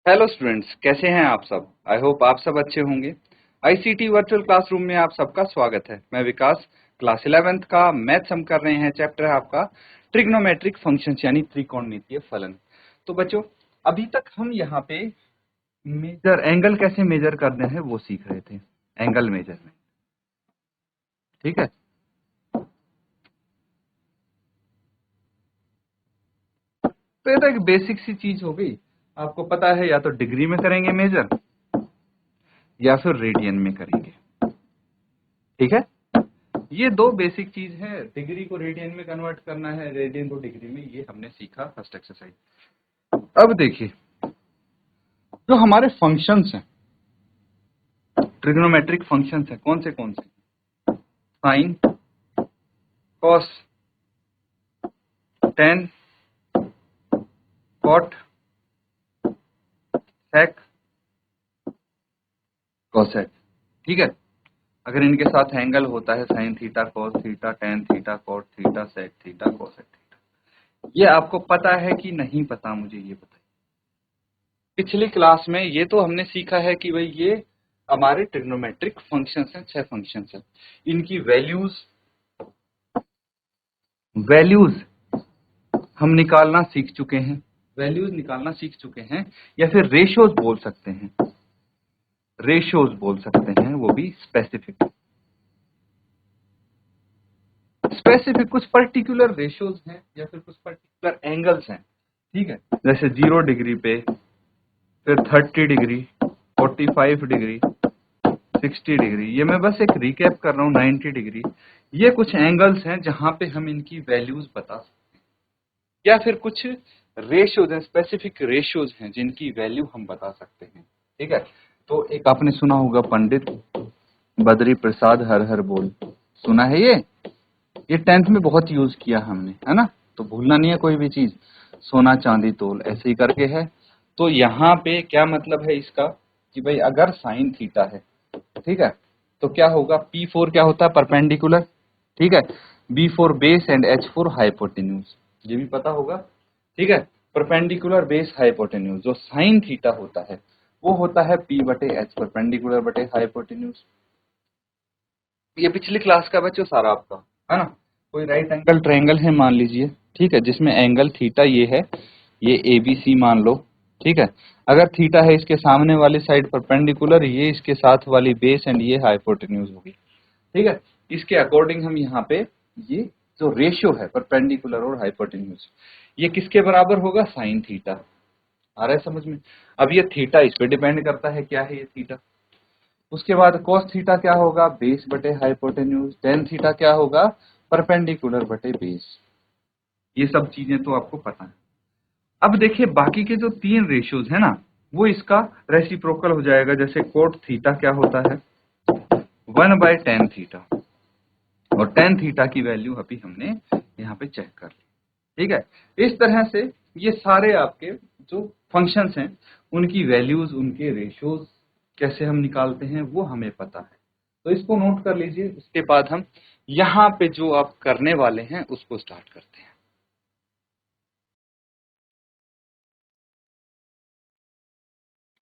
Hello students, कैसे हैं आप सब। आई होप आप सब अच्छे होंगे। आईसीटी वर्चुअल क्लासरूम में आप सबका स्वागत है। मैं विकास, क्लास 11th का मैथ्स हम कर रहे हैं। चैप्टर है आपका ट्रिग्नोमेट्रिक फंक्शंस यानी त्रिकोणमितीय फलन। तो बच्चों, अभी तक हम यहाँ पे मेजर एंगल कैसे मेजर करने हैं वो सीख रहे थे, एंगल मेजरमेंट। ठीक है, तो ये तो एक बेसिक सी चीज हो गई। आपको पता है, या तो डिग्री में करेंगे मेजर या फिर रेडियन में करेंगे। ठीक है, ये दो बेसिक चीज है। डिग्री को रेडियन में कन्वर्ट करना है, रेडियन को डिग्री में, ये हमने सीखा फर्स्ट एक्सरसाइज। अब देखिए, जो हमारे फंक्शंस हैं, ट्रिग्नोमेट्रिक फंक्शंस हैं, कौन से sine, cos, tan, cot, sec, cosec. ठीक है, अगर इनके साथ एंगल होता है sine theta, cos theta, tan theta, cot theta, sec theta, cosec theta, ये आपको पता है कि नहीं पता, मुझे ये बताइए। पिछली क्लास में ये तो हमने सीखा है कि भाई ये हमारे ट्रिग्नोमेट्रिक फंक्शंस हैं, 6 फंक्शंस हैं। इनकी वैल्यूज हम निकालना सीख चुके हैं, या फिर रेशियोज बोल सकते हैं, वो भी स्पेसिफिक कुछ पर्टिकुलर रेशियोज हैं या फिर कुछ पर्टिकुलर एंगल्स हैं। ठीक है, जैसे 0 डिग्री पे, फिर 30 डिग्री, 45 डिग्री, 60 डिग्री। ये मैं बस एक रिकैप कर रहा हूँ। 90 डिग्री, ये कुछ एंगल्स हैं जहां पे हम इनकी वैल्यूज बता सकते हैं, या फिर कुछ रेशियोज हैं, स्पेसिफिक रेशियोज हैं जिनकी वैल्यू हम बता सकते हैं। ठीक है, तो एक आपने सुना होगा, पंडित बद्री प्रसाद हर हर बोल, सुना है ये 10th में बहुत यूज किया हमने, है ना। तो भूलना नहीं है कोई भी चीज। सोना चांदी तोल, ऐसे ही करके है। तो यहाँ पे क्या मतलब है इसका कि भाई अगर साइन थीटा है, ठीक है, तो क्या होगा, P4 क्या होता है, परपेंडिकुलर। ठीक है, B for base and H for hypotenuse, ये भी पता होगा। ठीक है, परपेंडिकुलर बेस हाइपोटेन्यूज, जो साइन थीटा होता है वो होता है P बटे H, परपेंडिकुलर बटे हाइपोटेन्यूज। ये पिछली क्लास का बच्चों सारा आपका, है ना। कोई राइट एंगल ट्रायंगल है मान लीजिए, ठीक है, जिसमें एंगल थीटा ये है, ये ABC मान लो। ठीक है, अगर थीटा है इसके सामने वाली साइड परपेंडिकुलर, ये इसके साथ वाली बेस एंड ये हाइपोटेन्यूज होगी। ठीक है, इसके अकॉर्डिंग हम यहाँ पे ये जो रेशियो है परपेंडिकुलर और हाइपोटेन्यूज, ये किसके बराबर होगा, साइन थीटा। आ रहा है समझ में। अब ये थीटा इस पे डिपेंड करता है, क्या है ये थीटा। उसके बाद cos थीटा क्या होगा, बेस बटे हाइपोटेन्यूज। टेन थीटा क्या होगा, परपेंडिकुलर बटे बेस। ये सब चीजें तो आपको पता है। अब देखिए, बाकी के जो 3 रेशियोज है ना, वो इसका रेसिप्रोकल हो जाएगा। जैसे कोट थीटा क्या होता है, 1/tan थीटा, और tan थीटा की वैल्यू अभी हमने यहाँ पे चेक कर ली। ठीक है, इस तरह से ये सारे आपके जो फंक्शंस हैं, उनकी वैल्यूज, उनके रेशियोज कैसे हम निकालते हैं वो हमें पता है। तो इसको नोट कर लीजिए। उसके बाद हम यहाँ पे जो आप करने वाले हैं उसको स्टार्ट करते हैं।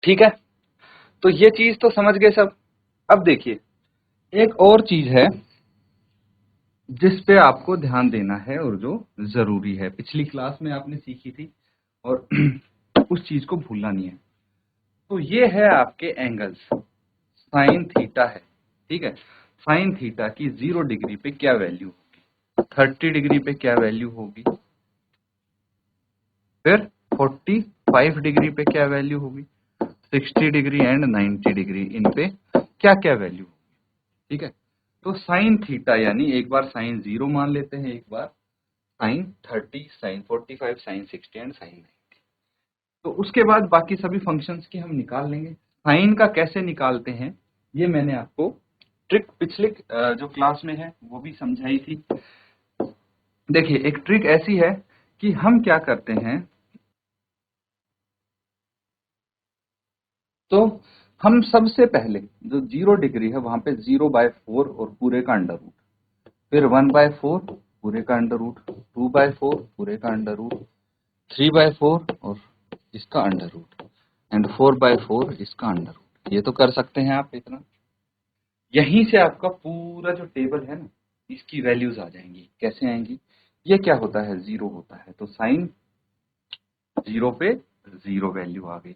ठीक है, तो ये चीज तो समझ गए सब। अब देखिए, एक और चीज है जिस पे आपको ध्यान देना है और जो जरूरी है, पिछली क्लास में आपने सीखी थी, और उस चीज को भूलना नहीं है। तो ये है आपके एंगल्स। साइन थीटा है, ठीक है, साइन थीटा की 0 डिग्री पे क्या वैल्यू होगी, 30 डिग्री पे क्या वैल्यू होगी, फिर 45 डिग्री पे क्या वैल्यू होगी, 60 डिग्री एंड 90 डिग्री, इन पे क्या क्या वैल्यू होगी। ठीक है, तो साइन थीटा यानी एक बार साइन 0 मान लेते हैं, एक बार sine 30, sine 45, sine 60 and sine 90। तो उसके बाद बाकी सभी फंक्शंस की हम निकाल लेंगे। साइन का कैसे निकालते हैं ये मैंने आपको ट्रिक पिछले जो क्लास में है वो भी समझाई थी। देखिए, एक ट्रिक ऐसी है कि हम क्या करते हैं, तो हम सबसे पहले जो 0 डिग्री है वहां पे 0/4 और पूरे का अंडर रूट, फिर 1/4 पूरे का अंडर रूट, 2/4 पूरे का अंडर रूट, 3/4 और इसका अंडर रूट। एंड 4/4 इसका अंडर रूट। ये तो कर सकते हैं आप इतना। यहीं से आपका पूरा जो टेबल है ना, इसकी वैल्यूज आ जाएंगी। कैसे आएंगी? ये क्या होता है? 0 होता है, तो साइन 0 पे 0 वैल्यू आ गई।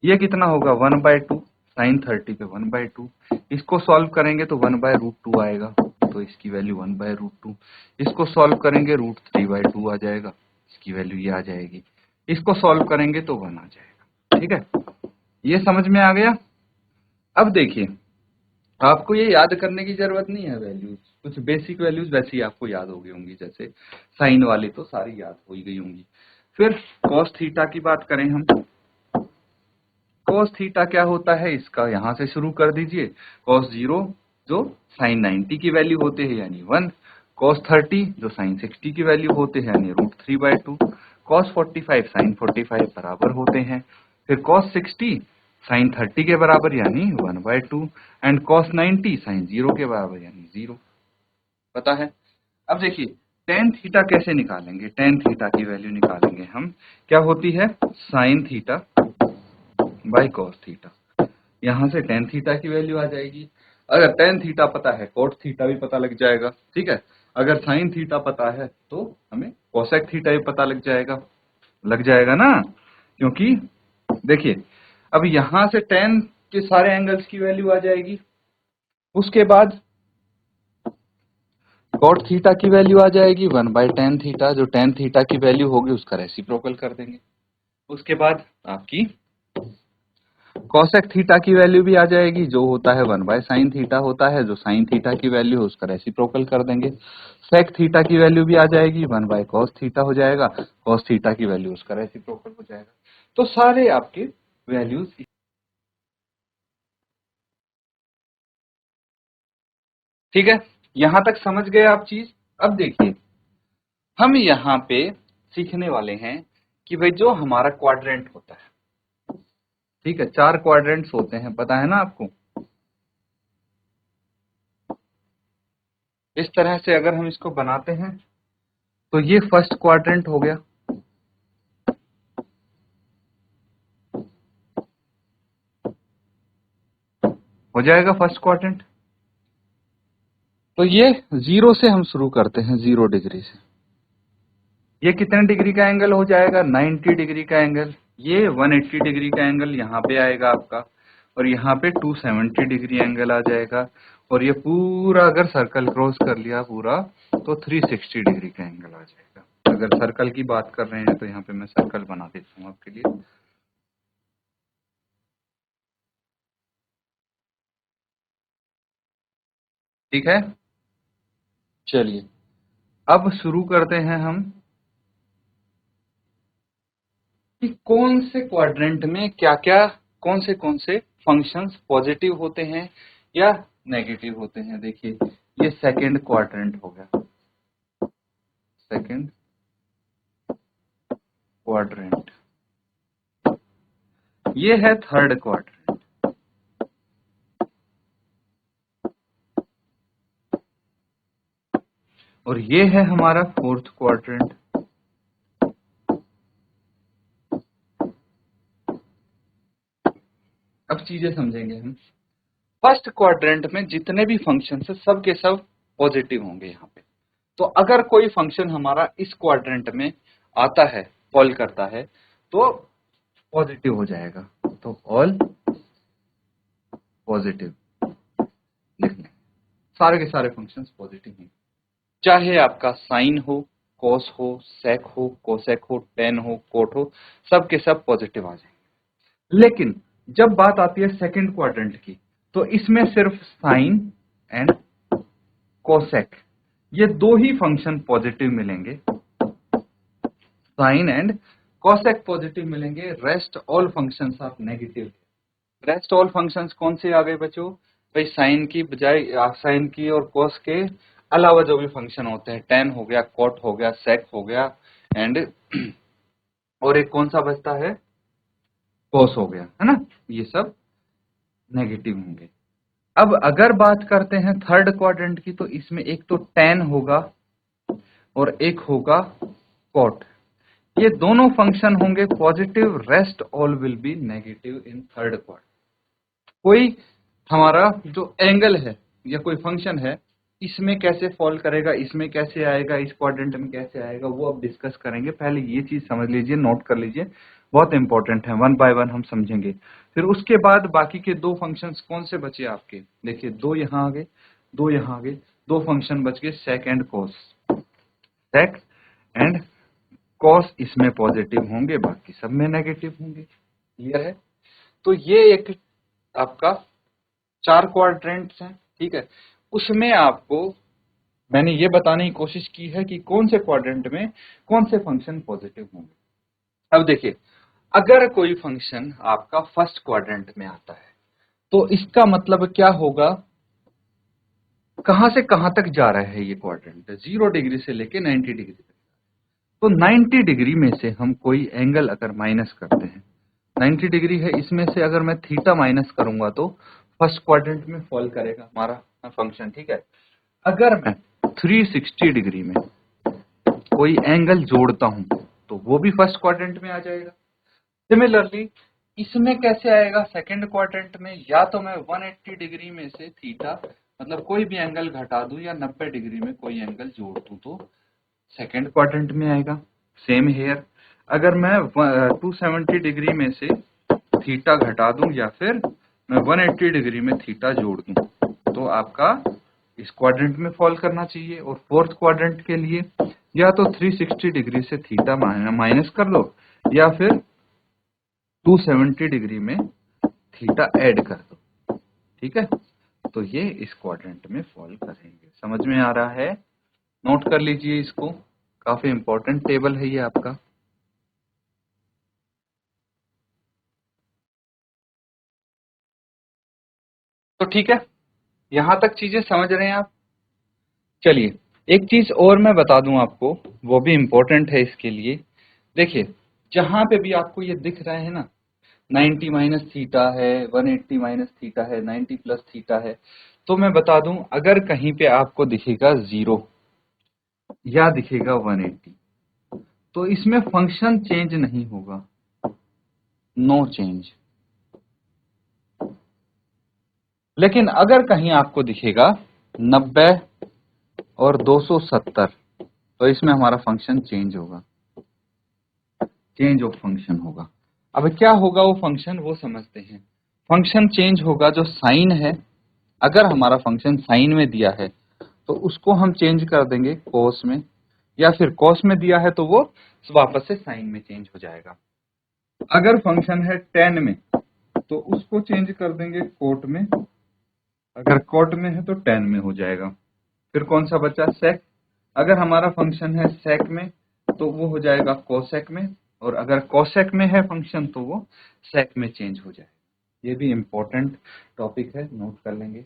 ये कितना होगा? 1/2। साइन 30 पे 1/2। इसको सॉल्व करेंगे तो 1/√2 आएगा, तो इसकी वैल्यू 1/√2। इसको सॉल्व करेंगे √3/2 आ जाएगा, इसकी वैल्यू ये आ जाएगी। इसको सॉल्व करेंगे तो 1 आ जाएगा। ठीक है, ये समझ में आ गया? अब देखिए, आपको ये याद करने की जरूरत नहीं है वैल्यूज, कुछ बेसिक वैल्यूज वैसे ही आपको याद हो गई होंगी, जैसे साइन वाली तो सारी याद हो ही गई होंगी। फिर कॉस थीटा की बात करें हम। कॉस थीटा क्या होता है? इसका यहां से शुरू कर दीजिए। कॉस 0 जो साइन 90 की वैल्यू होते हैं यानी 1। कॉस 30 जो साइन 60 की वैल्यू होते हैं यानी √3/2। कॉस 45 साइन 45 बराबर होते हैं। फिर कॉस 60 साइन 30 के बराबर यानी 1/2। एंड कॉस 90 साइन 0 के बराबर यानी 0। पता है? अब देखिए टेन थीटा कैसे निकालेंगे? टेन थीटा की वैल्यू निकालेंगे हम। क्या होती है? Sine theta by cos theta. यहां से टेन थीटा की वैल्यू आ जाएगी। अगर टेन थीटा पता है, कोट थीटा भी पता लग जाएगा। ठीक है, अगर साइन थीटा पता है तो हमें कोसेक थीटा भी पता लग जाएगा ना। क्योंकि देखिए, अब यहां से टेन के सारे एंगल्स की वैल्यू आ जाएगी। उसके बाद कॉट थीटा की वैल्यू आ जाएगी 1/tan थीटा। जो tan थीटा की वैल्यू होगी उसका रेसिप्रोकल कर देंगे। उसके बाद आपकी कॉसेक थीटा की वैल्यू भी आ जाएगी, जो होता है 1/sin थीटा होता है। जो साइन थीटा की वैल्यू है उसका रेसिप्रोकल कर देंगे। सेक थीटा की वैल्यू भी आ जाएगी, 1/cos थीटा हो जाएगा। कॉस थीटा की वैल्यू उसका रेसिप्रोकल हो जाएगा। तो सारे आपके वैल्यूज। ठीक है, यहां तक समझ गए आप चीज? अब देखिए, हम यहाँ पे सीखने वाले हैं कि भाई जो हमारा क्वाड्रेंट होता है, ठीक है, 4 क्वाड्रेंट्स होते हैं, पता है ना आपको। इस तरह से अगर हम इसको बनाते हैं तो ये फर्स्ट क्वाड्रेंट हो गया। हो जाएगा फर्स्ट क्वाड्रेंट। तो ये 0 से हम शुरू करते हैं, 0 डिग्री से। ये कितने डिग्री का एंगल हो जाएगा? 90 डिग्री का एंगल। ये 180 डिग्री का एंगल यहाँ पे आएगा आपका, और यहाँ पे 270 डिग्री एंगल आ जाएगा। और ये पूरा अगर सर्कल क्रॉस कर लिया पूरा तो 360 डिग्री का एंगल आ जाएगा। अगर सर्कल की बात कर रहे हैं तो यहाँ पे मैं सर्कल बना देता हूँ आपके लिए। ठीक है, चलिए अब शुरू करते हैं हम कि कौन से क्वाड्रेंट में क्या क्या, कौन से फंक्शंस पॉजिटिव होते हैं या नेगेटिव होते हैं। देखिए, ये सेकंड क्वाड्रेंट हो गया, सेकंड क्वाड्रेंट। ये है थर्ड क्वाड्रेंट, और ये है हमारा फोर्थ क्वाड्रेंट। अब चीजें समझेंगे हम। फर्स्ट क्वाड्रेंट में जितने भी फंक्शन है सब के सब पॉजिटिव होंगे यहाँ पे। तो अगर कोई फंक्शन हमारा इस क्वाड्रेंट में आता है, फॉल करता है, तो पॉजिटिव हो जाएगा। तो ऑल पॉजिटिव लिख लें, सारे के सारे फंक्शंस पॉजिटिव हैं। चाहे आपका साइन हो, कॉस हो, सेक हो, कोसेक हो, टेन हो, कोट हो, सब के सब पॉजिटिव आ जाएंगे। लेकिन जब बात आती है सेकंड क्वाड्रेंट की, तो इसमें सिर्फ साइन एंड कोसेक, ये दो ही फंक्शन पॉजिटिव मिलेंगे। साइन एंड कोसेक पॉजिटिव मिलेंगे, rest all functions are negative. Rest all functions कौन से आ गए बच्चों? भाई साइन की बजाय, साइन की और कोस के अलावा जो भी फंक्शन होते हैं, टेन हो गया, कॉट हो गया, सेक हो गया, एंड और एक कौन सा बचता है? कोस हो गया, है ना। ये सब नेगेटिव होंगे। अब अगर बात करते हैं थर्ड क्वाड्रेंट की, तो इसमें एक तो टेन होगा और एक होगा कॉट। ये दोनों फंक्शन होंगे positive, rest all will be negative in third quadrant. कोई हमारा जो एंगल है या कोई फंक्शन है, इसमें कैसे फॉल करेगा, इसमें कैसे आएगा, इस क्वाड्रेंट में कैसे आएगा, वो अब डिस्कस करेंगे। पहले ये चीज समझ लीजिए, नोट कर लीजिए, बहुत इंपॉर्टेंट है। वन बाय वन हम समझेंगे। फिर उसके बाद बाकी के दो फंक्शंस कौन से बचे आपके, देखिए दो यहाँ आ गए, दो यहाँ आ गए, दो फंक्शन बच गए sec and cos. Sec and cos इसमें पॉजिटिव होंगे, बाकी सब में नेगेटिव होंगे। क्लियर है? तो ये एक आपका चार क्वाड्रेंट्स हैं, ठीक है। उसमें आपको मैंने ये बताने की कोशिश की है कि कौन से क्वाड्रेंट में कौन से फंक्शन पॉजिटिव होंगे। अब देखिए, अगर कोई फंक्शन आपका फर्स्ट क्वाड्रेंट में आता है तो इसका मतलब क्या होगा, कहां से कहां तक जा रहा है ये क्वाड्रेंट, 0 डिग्री से लेके 90 डिग्री तक। तो 90 डिग्री में से हम कोई एंगल अगर माइनस करते हैं, 90 डिग्री है, इसमें से अगर मैं थीटा माइनस करूंगा तो फर्स्ट क्वाड्रेंट में फॉल करेगा हमारा फंक्शन, ठीक है। अगर मैं 360 डिग्री में कोई एंगल जोड़ता हूं तो वो भी फर्स्ट क्वाड्रेंट में आ जाएगा। सिमिलरली इसमें कैसे आएगा, सेकंड क्वाड्रेंट में, या तो मैं 180 डिग्री में से थीटा मतलब कोई भी एंगल घटा दूं या 90 डिग्री में कोई एंगल जोड़ दूं तो सेकंड क्वाड्रेंट में आएगा। सेम हेयर, अगर मैं 270 डिग्री में से थीटा घटा दूं या फिर मैं 180 डिग्री में थीटा जोड़ दूं तो आपका इस क्वाड्रेंट में फॉल करना चाहिए। और फोर्थ क्वाड्रेंट के लिए या तो 360 डिग्री से थीटा माइनस कर लो या फिर 270 डिग्री में थीटा ऐड कर दो, ठीक है। तो ये इस क्वाड्रेंट में फॉल करेंगे। समझ में आ रहा है? नोट कर लीजिए इसको, काफी इंपॉर्टेंट टेबल है ये आपका। तो ठीक है, यहां तक चीजें समझ रहे हैं आप? चलिए एक चीज और मैं बता दूं आपको, वो भी इंपॉर्टेंट है इसके लिए। देखिए जहां पे भी आपको ये दिख रहा है ना, 90 माइनस थीटा है, 180 माइनस थीटा है, 90 प्लस थीटा है, तो मैं बता दूं अगर कहीं पे आपको दिखेगा 0 या दिखेगा 180 तो इसमें फंक्शन चेंज नहीं होगा, नो चेंज। लेकिन अगर कहीं आपको दिखेगा 90 और 270 तो इसमें हमारा फंक्शन चेंज होगा, चेंज ऑफ फंक्शन होगा। अब क्या होगा वो फंक्शन, वो समझते हैं। फंक्शन चेंज होगा, जो साइन है, अगर हमारा फंक्शन साइन में दिया है तो उसको हम चेंज कर देंगे कोस में, या फिर कोस में दिया है तो वो वापस से साइन में चेंज हो जाएगा। अगर फंक्शन है टेन में तो उसको चेंज कर देंगे कोट में, अगर कोट में है तो टेन में हो जाएगा। फिर कौन सा बचा, सेक, अगर हमारा फंक्शन है सेक में तो वो हो जाएगा कोसेक में, और अगर कोसेक में है फंक्शन तो वो सेक में चेंज हो जाएगा। ये भी इंपॉर्टेंट टॉपिक है, नोट कर लेंगे।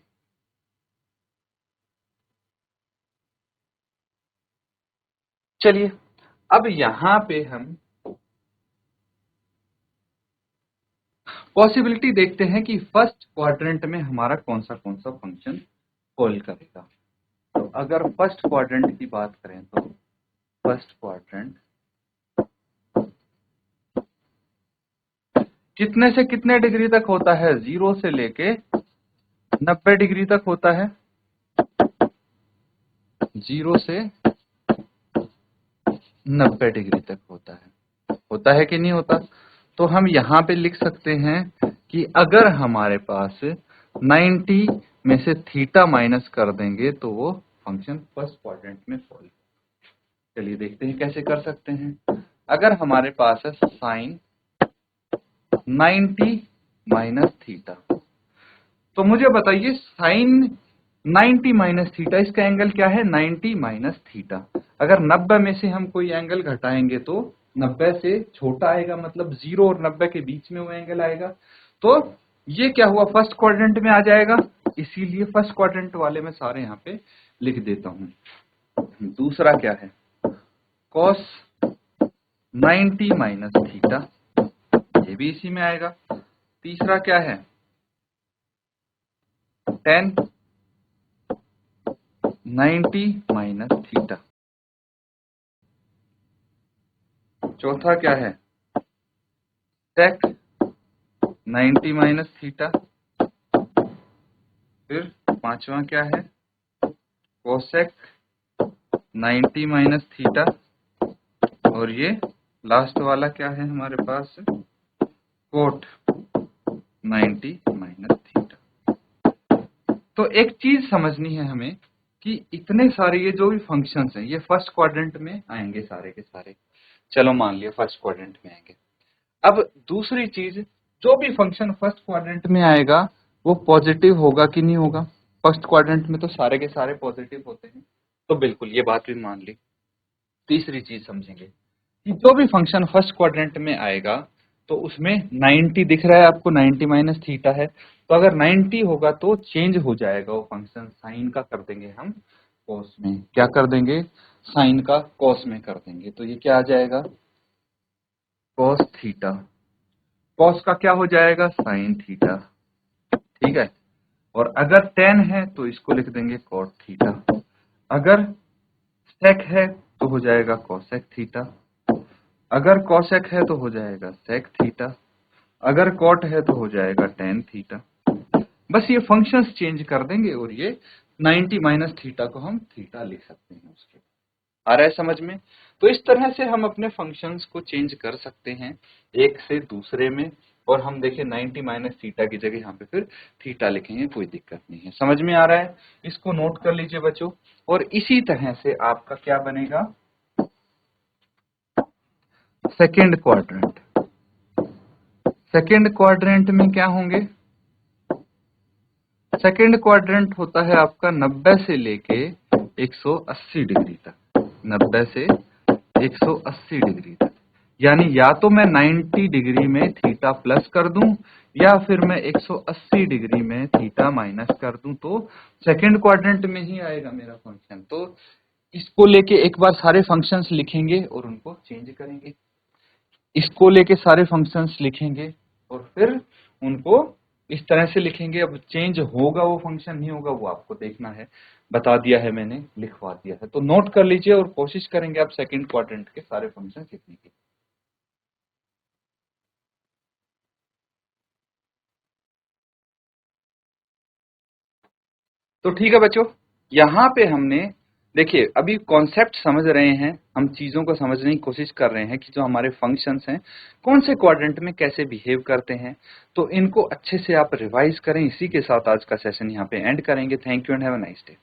चलिए अब यहां पे हम पॉसिबिलिटी देखते हैं कि फर्स्ट क्वाड्रेंट में हमारा कौन सा फंक्शन फॉल करेगा। तो अगर फर्स्ट क्वाड्रेंट की बात करें तो फर्स्ट क्वाड्रेंट कितने से कितने डिग्री तक होता है, 0 से लेके 90 डिग्री तक होता है, 0 से 90 डिग्री तक होता है कि नहीं होता। तो हम यहां पे लिख सकते हैं कि अगर हमारे पास 90 में से थीटा माइनस कर देंगे तो वो फंक्शन फर्स्ट क्वाड्रेंट में फॉल। चलिए देखते हैं कैसे कर सकते हैं। अगर हमारे पास है साइन 90 माइनस थीटा, तो मुझे बताइए साइन 90 माइनस थीटा, इसका एंगल क्या है, 90 माइनस थीटा। अगर 90 में से हम कोई एंगल घटाएंगे तो 90 से छोटा आएगा, मतलब 0 और 90 के बीच में वो एंगल आएगा। तो ये क्या हुआ, फर्स्ट क्वाड्रेंट में आ जाएगा, इसीलिए फर्स्ट क्वाड्रेंट वाले में सारे यहाँ पे लिख देता हूं। दूसरा क्या है, कॉस 90 माइनस थीटा, ये भी इसी में आएगा। तीसरा क्या है, टेन 90 माइनस थीटा, चौथा क्या है, sec 90 माइनस थीटा। फिर पांचवा क्या है, cosec 90 माइनस थीटा। और ये लास्ट वाला क्या है हमारे पास, cot 90 माइनस थीटा। तो एक चीज समझनी है हमें कि इतने सारे ये जो भी फंक्शंस हैं ये फर्स्ट क्वाड्रेंट में आएंगे सारे के सारे। चलो मान लिया फर्स्ट क्वाड्रेंट में आएंगे। अब दूसरी चीज, जो भी फंक्शन फर्स्ट क्वाड्रेंट में आएगा वो पॉजिटिव होगा कि नहीं होगा। फर्स्ट क्वाड्रेंट में तो सारे के सारे पॉजिटिव होते हैं, तो बिल्कुल ये बात भी मान ली। तीसरी चीज समझेंगे कि जो भी फंक्शन फर्स्ट क्वाड्रेंट में आएगा तो उसमें 90 दिख रहा है आपको, 90 माइनस थीटा है, तो अगर 90 होगा तो चेंज हो जाएगा वो फंक्शन, साइन का कर देंगे हम कॉस में। क्या कर देंगे, साइन का कॉस में कर देंगे। तो ये क्या आ जाएगा, कॉस थीटा। कॉस का क्या हो जाएगा, साइन थीटा। ठीक है। और अगर tan है तो इसको लिख देंगे cot थीटा। अगर sec है तो हो जाएगा cosec थीटा। अगर cosec है तो हो जाएगा sec थीटा। अगर cot है तो हो जाएगा tan थीटा। बस ये फंक्शंस चेंज कर देंगे और ये 90 माइनस थीटा को हम थीटा लिख सकते हैं उसके। आ रहा है समझ में। तो इस तरह से हम अपने फंक्शंस को चेंज कर सकते हैं एक से दूसरे में। और हम देखें 90 माइनस थीटा की जगह यहाँ पे फिर थीटा लिखेंगे, कोई दिक्कत नहीं है। समझ में आ रहा है, इसको नोट कर लीजिए बच्चों। और इसी तरह से आपका क्या बनेगा, सेकेंड क्वाड्रेंट। सेकेंड क्वाड्रेंट में क्या होंगे, सेकेंड क्वाड्रेंट होता है आपका 90 से लेके 180 डिग्री तक। 90 से 180 डिग्री तक, यानी या तो मैं 90 डिग्री में थीटा प्लस कर दूं या फिर मैं 180 डिग्री में थीटा माइनस कर दूं, तो सेकेंड क्वाड्रेंट में ही आएगा मेरा फंक्शन। तो इसको लेके एक बार सारे फंक्शंस लिखेंगे और उनको चेंज करेंगे। इसको लेके सारे फंक्शंस लिखेंगे और फिर उनको इस तरह से लिखेंगे। अब चेंज होगा वो फंक्शन, नहीं होगा वो आपको देखना है। बता दिया है मैंने, लिखवा दिया है, तो नोट कर लीजिए और कोशिश करेंगे आप सेकंड क्वाड्रेंट के सारे फंक्शन लिखने की। तो ठीक है बच्चों, यहाँ पे हमने देखिए अभी कॉन्सेप्ट समझ रहे हैं, हम चीजों को समझने की कोशिश कर रहे हैं कि जो हमारे फंक्शंस हैं कौन से क्वाड्रेंट में कैसे बिहेव करते हैं। तो इनको अच्छे से आप रिवाइज करें। इसी के साथ आज का सेशन यहाँ पे एंड करेंगे। Thank you and have a nice day.